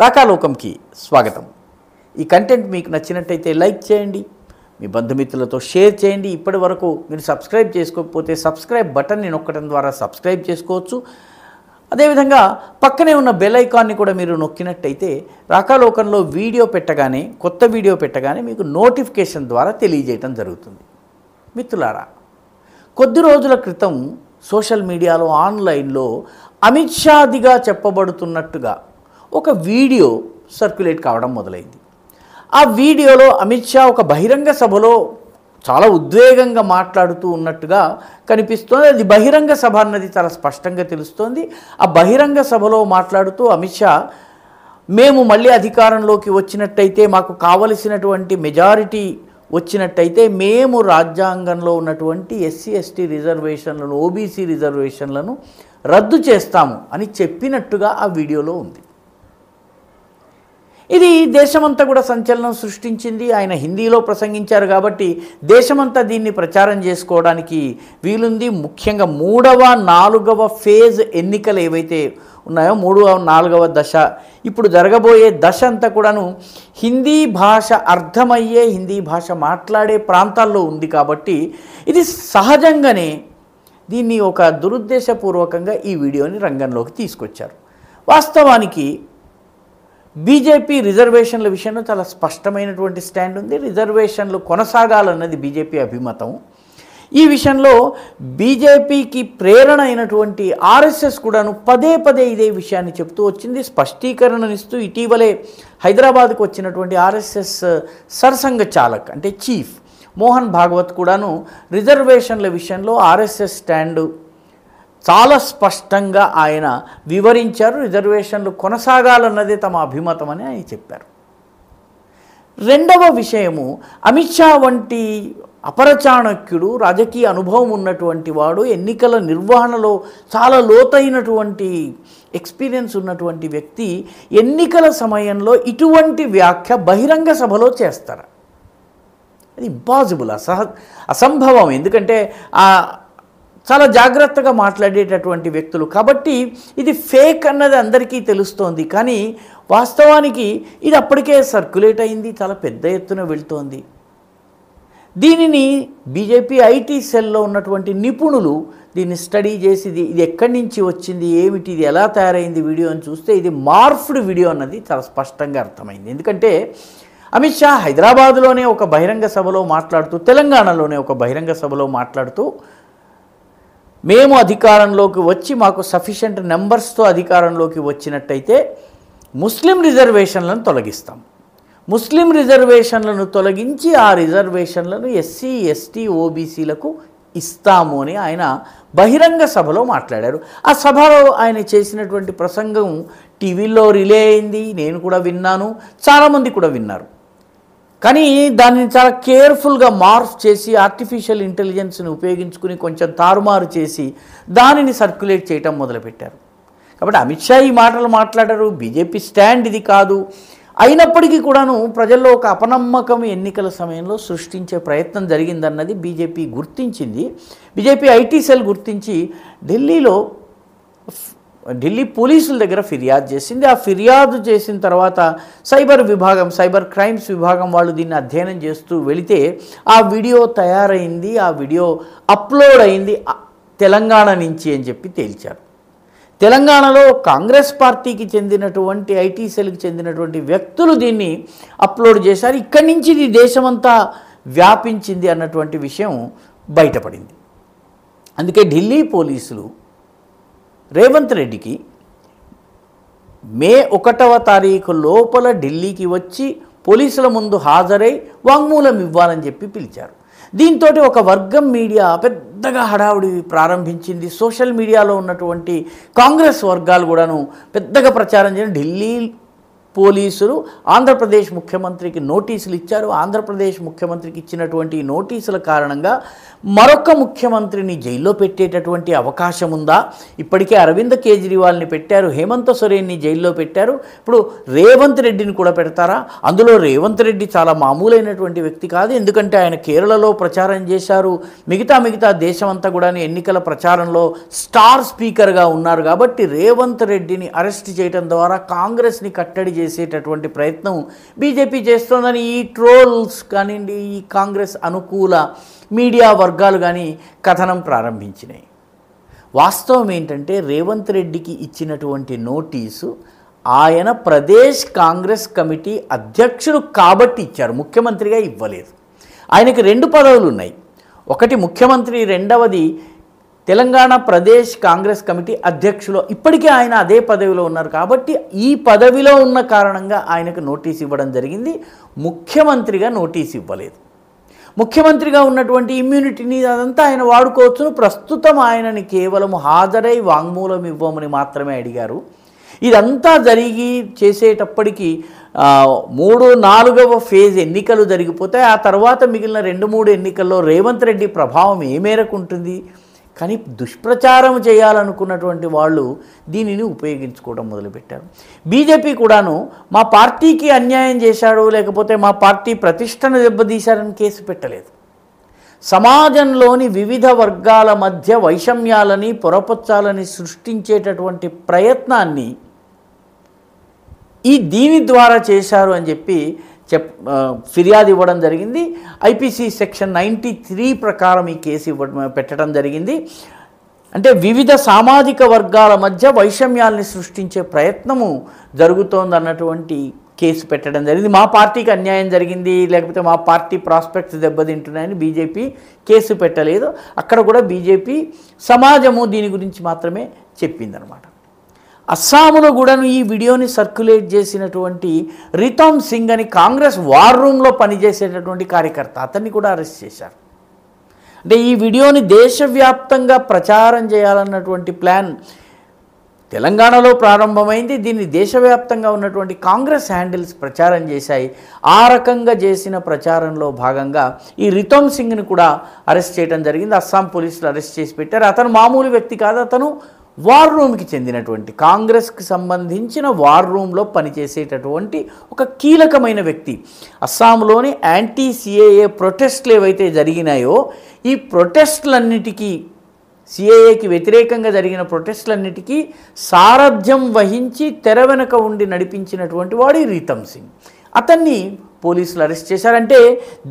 రాకాలోకంకి స్వాగతం. ఈ కంటెంట్ మీకు నచ్చినట్టయితే లైక్ చేయండి, మీ బంధుమిత్రులతో షేర్ చేయండి. ఇప్పటి వరకు మీరు సబ్స్క్రైబ్ చేసుకోకపోతే సబ్స్క్రైబ్ బటన్ని నొక్కడం ద్వారా సబ్స్క్రైబ్ చేసుకోవచ్చు. అదేవిధంగా పక్కనే ఉన్న బెల్ ఐకాన్ని కూడా మీరు నొక్కినట్టయితే రాకాలోకంలో కొత్త వీడియో పెట్టగానే మీకు నోటిఫికేషన్ ద్వారా తెలియజేయటం జరుగుతుంది. మిత్రులారా, కొద్ది రోజుల క్రితం సోషల్ మీడియాలో ఆన్లైన్లో అమిత్ షాదిగా చెప్పబడుతున్నట్టుగా ఒక వీడియో సర్క్యులేట్ కావడం మొదలైంది. ఆ వీడియోలో అమిత్ షా ఒక బహిరంగ సభలో చాలా ఉద్వేగంగా మాట్లాడుతూ ఉన్నట్టుగా కనిపిస్తోంది. అది బహిరంగ సభ అన్నది చాలా స్పష్టంగా తెలుస్తోంది. ఆ బహిరంగ సభలో మాట్లాడుతూ అమిత్ షా, మేము మళ్ళీ అధికారంలోకి వచ్చినట్టయితే, మాకు కావలసినటువంటి మెజారిటీ వచ్చినట్టయితే మేము రాజ్యాంగంలో ఉన్నటువంటి ఎస్సీ ఎస్టీ రిజర్వేషన్లను, ఓబీసీ రిజర్వేషన్లను రద్దు చేస్తాము అని చెప్పినట్టుగా ఆ వీడియోలో ఉంది. ఇది దేశమంతా కూడా సంచలనం సృష్టించింది. ఆయన హిందీలో ప్రసంగించారు కాబట్టి దేశమంతా దీన్ని ప్రచారం చేసుకోవడానికి వీలుంది. ముఖ్యంగా 3వ 4వ ఫేజ్ ఎన్నికలు ఏవైతే ఉన్నాయో, 3వ 4వ దశ, ఇప్పుడు జరగబోయే దశ అంతా కూడాను హిందీ భాష అర్థమయ్యే, హిందీ భాష మాట్లాడే ప్రాంతాల్లో ఉంది కాబట్టి ఇది సహజంగానే దీన్ని ఒక దురుద్దేశపూర్వకంగా ఈ వీడియోని రంగంలోకి తీసుకొచ్చారు. వాస్తవానికి బీజేపీ రిజర్వేషన్ల విషయంలో చాలా స్పష్టమైనటువంటి స్టాండ్ ఉంది. రిజర్వేషన్లు కొనసాగాలన్నది బీజేపీ అభిమతం. ఈ విషయంలో బీజేపీకి ప్రేరణ అయినటువంటి ఆర్ఎస్ఎస్ కూడాను పదే పదే ఇదే విషయాన్ని చెప్తూ వచ్చింది. స్పష్టీకరణనిస్తూ ఇటీవలే హైదరాబాద్కు వచ్చినటువంటి ఆర్ఎస్ఎస్ సర్సంఘ చాలక్ అంటే చీఫ్ మోహన్ భాగవత్ కూడాను రిజర్వేషన్ల విషయంలో ఆర్ఎస్ఎస్ స్టాండ్ చాలా స్పష్టంగా ఆయన వివరించారు. రిజర్వేషన్లు కొనసాగాలన్నదే తమ అభిమతం అని ఆయన చెప్పారు. రెండవ విషయము, అమిత్ షా వంటి అపరచాణక్యుడు, రాజకీయ అనుభవం ఉన్నటువంటి వాడు, ఎన్నికల నిర్వహణలో చాలా లోతైనటువంటి ఎక్స్పీరియన్స్ ఉన్నటువంటి వ్యక్తి ఎన్నికల సమయంలో ఇటువంటి వ్యాఖ్య బహిరంగ సభలో చేస్తారు. అది ఇంపాసిబుల్, అసంభవం. ఎందుకంటే చాలా జాగ్రత్తగా మాట్లాడేటటువంటి వ్యక్తులు కాబట్టి ఇది ఫేక్ అన్నది అందరికీ తెలుస్తోంది. కానీ వాస్తవానికి ఇది అప్పటికే సర్క్యులేట్ అయింది, చాలా పెద్ద ఎత్తున వెళ్తోంది. దీనిని బీజేపీ ఐటీ సెల్లో ఉన్నటువంటి నిపుణులు దీన్ని స్టడీ చేసి ఇది ఎక్కడి నుంచి వచ్చింది, ఏమిటి, ఇది ఎలా తయారైంది వీడియో అని చూస్తే ఇది మార్ఫ్డ్ వీడియో అన్నది చాలా స్పష్టంగా అర్థమైంది. ఎందుకంటే అమిత్ షా హైదరాబాద్లోనే ఒక బహిరంగ సభలో మాట్లాడుతూ, తెలంగాణలోనే ఒక బహిరంగ సభలో మాట్లాడుతూ, మేము అధికారంలోకి వచ్చి మాకు సఫిషియెంట్ నెంబర్స్తో అధికారంలోకి వచ్చినట్టయితే ముస్లిం రిజర్వేషన్లను తొలగిస్తాం, ముస్లిం రిజర్వేషన్లను తొలగించి ఆ రిజర్వేషన్లను ఎస్సీ ఎస్టీ ఓబీసీలకు ఇస్తాము అని ఆయన బహిరంగ సభలో మాట్లాడారు. ఆ సభలో ఆయన చేసినటువంటి ప్రసంగం టీవీలో రిలే అయింది, నేను కూడా విన్నాను, చాలామంది కూడా విన్నారు. కానీ దానిని చాలా కేర్ఫుల్గా మార్ఫ్ చేసి ఆర్టిఫిషియల్ ఇంటెలిజెన్స్ని ఉపయోగించుకుని కొంచెం తారుమారు చేసి దానిని సర్క్యులేట్ చేయటం మొదలుపెట్టారు. కాబట్టి అమిత్ షా ఈ మాటలు మాట్లాడారు, బీజేపీ స్టాండ్ ఇది కాదు. అయినప్పటికీ కూడాను ప్రజల్లో ఒక అపనమ్మకం ఎన్నికల సమయంలో సృష్టించే ప్రయత్నం జరిగిందన్నది బీజేపీ గుర్తించింది. బీజేపీ ఐటీ సెల్ గుర్తించి ఢిల్లీ పోలీసుల దగ్గర ఫిర్యాదు చేసింది. ఆ ఫిర్యాదు చేసిన తర్వాత సైబర్ క్రైమ్స్ విభాగం వాళ్ళు దీన్ని అధ్యయనం చేస్తూ వెళితే ఆ వీడియో తయారైంది, ఆ వీడియో అప్లోడ్ అయింది తెలంగాణ నుంచి అని చెప్పి తేల్చారు. తెలంగాణలో కాంగ్రెస్ పార్టీకి చెందినటువంటి ఐటీ సెల్కి చెందినటువంటి వ్యక్తులు దీన్ని అప్లోడ్ చేశారు. ఇక్కడి నుంచి ఇది దేశమంతా వ్యాపించింది అన్నటువంటి విషయం బయటపడింది. అందుకే ఢిల్లీ పోలీసులు రేవంత్ రెడ్డికి మే 1వ తారీఖు లోపల ఢిల్లీకి వచ్చి పోలీసుల ముందు హాజరై వాంగ్మూలం ఇవ్వాలని చెప్పి పిలిచారు. దీంతో ఒక వర్గం మీడియా పెద్దగా హడావుడి ప్రారంభించింది. సోషల్ మీడియాలో ఉన్నటువంటి కాంగ్రెస్ వర్గాలు కూడాను పెద్దగా ప్రచారం చేయడం, ఢిల్లీ పోలీసులు ఆంధ్రప్రదేశ్ ముఖ్యమంత్రికి నోటీసులు ఇచ్చారు. ఆంధ్రప్రదేశ్ ముఖ్యమంత్రికి ఇచ్చినటువంటి నోటీసుల కారణంగా మరొక ముఖ్యమంత్రిని జైల్లో పెట్టేటటువంటి అవకాశం ఉందా? ఇప్పటికే అరవింద్ కేజ్రీవాల్ని పెట్టారు, హేమంత్ సోరెన్ని జైల్లో పెట్టారు, ఇప్పుడు రేవంత్ రెడ్డిని కూడా పెడతారా? అందులో రేవంత్ రెడ్డి చాలా మామూలైనటువంటి వ్యక్తి కాదు. ఎందుకంటే ఆయన కేరళలో ప్రచారం చేశారు, మిగతా దేశమంతా కూడా ఎన్నికల ప్రచారంలో స్టార్ స్పీకర్గా ఉన్నారు. కాబట్టి రేవంత్ రెడ్డిని అరెస్ట్ చేయడం ద్వారా కాంగ్రెస్ని కట్టడి చేసేటటువంటి ప్రయత్నం బీజేపీ చేస్తోందని ఈ ట్రోల్స్ కానివ్వండి, ఈ కాంగ్రెస్ అనుకూల మీడియా వర్గాలు కానీ కథనం ప్రారంభించినాయి. వాస్తవం ఏంటంటే రేవంత్ రెడ్డికి ఇచ్చినటువంటి నోటీసు ఆయన ప్రదేశ్ కాంగ్రెస్ కమిటీ అధ్యక్షుడు కాబట్టి ఇచ్చారు, ముఖ్యమంత్రిగా ఇవ్వలేదు. ఆయనకి 2 పదవులు ఉన్నాయి, ఒకటి ముఖ్యమంత్రి, రెండవది తెలంగాణ ప్రదేశ్ కాంగ్రెస్ కమిటీ అధ్యక్షులు. ఇప్పటికే ఆయన అదే పదవిలో ఉన్నారు కాబట్టి ఈ పదవిలో ఉన్న కారణంగా ఆయనకు నోటీస్ ఇవ్వడం జరిగింది, ముఖ్యమంత్రిగా నోటీస్ ఇవ్వలేదు. ముఖ్యమంత్రిగా ఉన్నటువంటి ఇమ్యూనిటీని అదంతా ఆయన వాడుకోవచ్చును. ప్రస్తుతం ఆయనని కేవలం హాజరై వాంగ్మూలం ఇవ్వమని మాత్రమే అడిగారు. ఇదంతా జరిగి చేసేటప్పటికీ 3, 4వ ఫేజ్ ఎన్నికలు జరిగిపోతాయి. ఆ తర్వాత మిగిలిన 2, 3 ఎన్నికల్లో రేవంత్ రెడ్డి ప్రభావం ఏ మేరకు ఉంటుంది. కానీ దుష్ప్రచారం చేయాలనుకున్నటువంటి వాళ్ళు దీనిని ఉపయోగించుకోవడం మొదలుపెట్టారు. బీజేపీ కూడాను మా పార్టీకి అన్యాయం చేశాడు, లేకపోతే మా పార్టీ ప్రతిష్టను దెబ్బతీశారని కేసు పెట్టలేదు. సమాజంలోని వివిధ వర్గాల మధ్య వైషమ్యాలని, పొరపచ్చాలని సృష్టించేటటువంటి ప్రయత్నాన్ని దీని ద్వారా చేశారు అని చెప్పి ఫిర్యాదు ఇవ్వడం జరిగింది. ఐపీసీ సెక్షన్ 93 ప్రకారం ఈ కేసు పెట్టడం జరిగింది. అంటే వివిధ సామాజిక వర్గాల మధ్య వైషమ్యాల్ని సృష్టించే ప్రయత్నము జరుగుతోందన్నటువంటి కేసు పెట్టడం జరిగింది. మా పార్టీకి అన్యాయం జరిగింది, లేకపోతే మా పార్టీ ప్రాస్పెక్ట్స్ దెబ్బతింటున్నాయని బీజేపీ కేసు పెట్టలేదు. అక్కడ కూడా బీజేపీ సమాజము దీని గురించి మాత్రమే చెప్పిందనమాట. అస్సాంలో కూడాను ఈ వీడియోని సర్క్యులేట్ చేసినటువంటి రితమ్ సింగ్ అని కాంగ్రెస్ వార్ రూమ్లో పనిచేసేటటువంటి కార్యకర్త, అతన్ని కూడా అరెస్ట్ చేశారు. అంటే ఈ వీడియోని దేశవ్యాప్తంగా ప్రచారం చేయాలన్నటువంటి ప్లాన్ తెలంగాణలో ప్రారంభమైంది. దీన్ని దేశవ్యాప్తంగా ఉన్నటువంటి కాంగ్రెస్ హ్యాండిల్స్ ప్రచారం చేశాయి. ఆ రకంగా చేసిన ప్రచారంలో భాగంగా ఈ రితమ్ సింగ్ని కూడా అరెస్ట్ చేయడం జరిగింది. అస్సాం పోలీసులు అరెస్ట్ చేసి పెట్టారు. అతను మామూలు వ్యక్తి కాదు, అతను వార్ రూమ్కి చెందినటువంటి, కాంగ్రెస్కి సంబంధించిన వార్ రూమ్లో పనిచేసేటటువంటి ఒక కీలకమైన వ్యక్తి. అస్సాంలోని యాంటీ సిఏఏ ప్రొటెస్ట్లు ఏవైతే జరిగినాయో ఈ ప్రొటెస్టులన్నిటికీ, సిఏఏకి వ్యతిరేకంగా జరిగిన ప్రొటెస్టులన్నిటికీ సారథ్యం వహించి తెర వెనుక ఉండి నడిపించినటువంటి వాడు ఈ రితమ్ సింగ్. అతన్ని పోలీసులు అరెస్ట్ చేశారంటే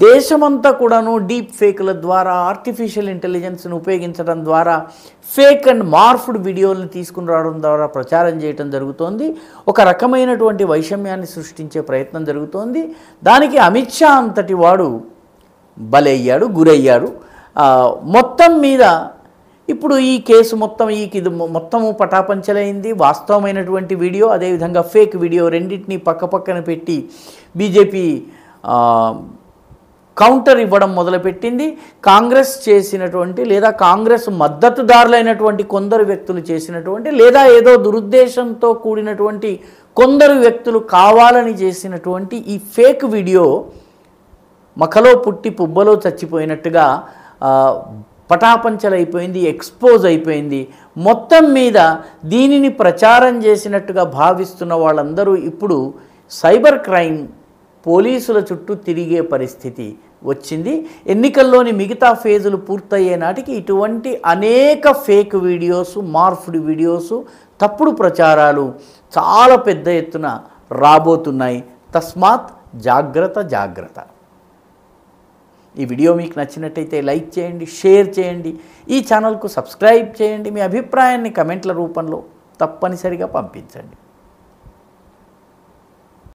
దేశమంతా కూడాను డీప్ ఫేక్ల ద్వారా, ఆర్టిఫిషియల్ ఇంటెలిజెన్స్ను ఉపయోగించడం ద్వారా ఫేక్ అండ్ మార్ఫ్డ్ వీడియోలను తీసుకుని రావడం ద్వారా ప్రచారం చేయడం జరుగుతోంది. ఒక రకమైనటువంటి వైషమ్యాన్ని సృష్టించే ప్రయత్నం జరుగుతోంది. దానికి అమిత్ షా అంతటి వాడు బలయ్యాడు, గురయ్యాడు. మొత్తం మీద ఇప్పుడు ఈ కేసు మొత్తము పటాపంచలైంది. వాస్తవమైనటువంటి వీడియో, అదేవిధంగా ఫేక్ వీడియో రెండింటినీ పక్కపక్కన పెట్టి బీజేపీ కౌంటర్ ఇవ్వడం మొదలుపెట్టింది. కాంగ్రెస్ చేసినటువంటి లేదా కాంగ్రెస్ మద్దతుదారులైనటువంటి కొందరు వ్యక్తులు చేసినటువంటి లేదా ఏదో దురుద్దేశంతో కూడినటువంటి కొందరు వ్యక్తులు కావాలని చేసినటువంటి ఈ ఫేక్ వీడియో మఖలో పుట్టి పుబ్బలో చచ్చిపోయినట్టుగా పటాపంచలైపోయింది, ఎక్స్పోజ్ అయిపోయింది. మొత్తం మీద దీనిని ప్రచారం చేసినట్టుగా భావిస్తున్న వాళ్ళందరూ ఇప్పుడు సైబర్ క్రైమ్ పోలీసుల చుట్టూ తిరిగే పరిస్థితి వచ్చింది. ఎన్నికల్లోని మిగతా ఫేజులు పూర్తయ్యే నాటికి ఇటువంటి అనేక ఫేక్ వీడియోస్, మార్ఫ్డ్ వీడియోస్, తప్పుడు ప్రచారాలు చాలా పెద్ద ఎత్తున రాబోతున్నాయి. తస్మాత్ జాగ్రత్త. ఈ వీడియో మీకు నచ్చినట్టయితే లైక్ చేయండి, షేర్ చేయండి, ఈ ఛానల్కు సబ్స్క్రైబ్ చేయండి. మీ అభిప్రాయాన్ని కమెంట్ల రూపంలో తప్పనిసరిగా పంపించండి.